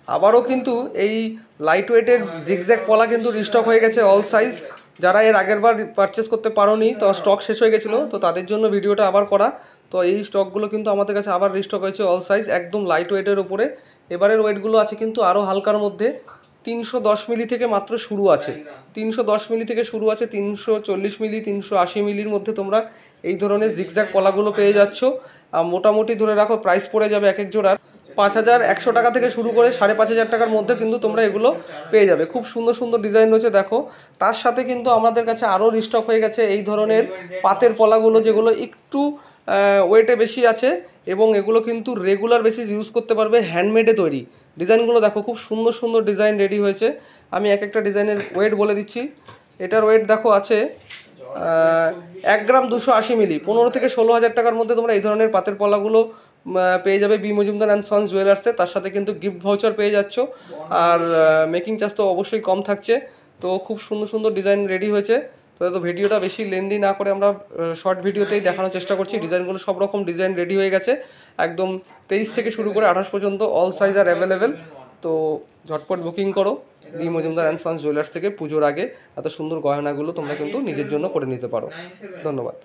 আবারও কিন্তু এই লাইট ওয়েটের জিগজ্যাগ পলা কিন্তু রিস্টক হয়ে গেছে অল সাইজ। যারা এর আগের বার পারচেস করতে পারোনি, তো স্টক শেষ হয়ে গেছিলো, তো তাদের জন্য ভিডিওটা আবার করা। তো এই স্টকগুলো কিন্তু আমাদের কাছে আবার রিস্টক হয়েছে অল সাইজ, একদম লাইট ওয়েটের ওপরে। এবারের ওয়েটগুলো আছে কিন্তু আরও হালকার মধ্যে, 310 মিলি থেকে মাত্র শুরু আছে, 310 মিলি থেকে শুরু আছে, 340 মিলি, 380 মিলির মধ্যে তোমরা এই ধরনের জিগজ্যাগ পলাগুলো পেয়ে যাচ্ছ। মোটামুটি ধরে রাখো প্রাইস পড়ে যাবে এক এক জোড়ার 5100 টাকা থেকে শুরু করে 5500 টাকার মধ্যে কিন্তু তোমরা এগুলো পেয়ে যাবে। খুব সুন্দর সুন্দর ডিজাইন রয়েছে দেখো। তার সাথে কিন্তু আমাদের কাছে আরও রিস্টক হয়ে গেছে এই ধরনের পাতের পলাগুলো, যেগুলো একটু ওয়েটে বেশি আছে এবং এগুলো কিন্তু রেগুলার বেসিস ইউজ করতে পারবে, হ্যান্ডমেডে তৈরি। ডিজাইনগুলো দেখো, খুব সুন্দর সুন্দর ডিজাইন রেডি হয়েছে। আমি এক একটা ডিজাইনের ওয়েট বলে দিচ্ছি। এটার ওয়েট দেখো আছে 1 গ্রাম 280 মিলি, 15 থেকে 16 হাজার টাকার মধ্যে তোমরা এই ধরনের পাতের পলাগুলো পেয়ে যাবে বি মজুমদার অ্যান্ড সন্স জুয়েলার্সে। তার সাথে কিন্তু গিফট ভাউচার পেয়ে যাচ্ছ, আর মেকিং চার্জ তো অবশ্যই কম থাকছে। তো খুব সুন্দর সুন্দর ডিজাইন রেডি হয়েছে। তো ভিডিওটা বেশি লেন্দি না করে আমরা শর্ট ভিডিওতেই দেখানোর চেষ্টা করছি। ডিজাইনগুলো সব রকম ডিজাইন রেডি হয়ে গেছে, একদম 23 থেকে শুরু করে 28 পর্যন্ত অল সাইজ আর অ্যাভেলেবেল। তো ঝটপট বুকিং করো B Majumdar and sons jewellers থেকে। পুজোর আগে এত সুন্দর গয়নাগুলো তোমরা কিন্তু নিজের জন্য করে নিতে পারো। ধন্যবাদ।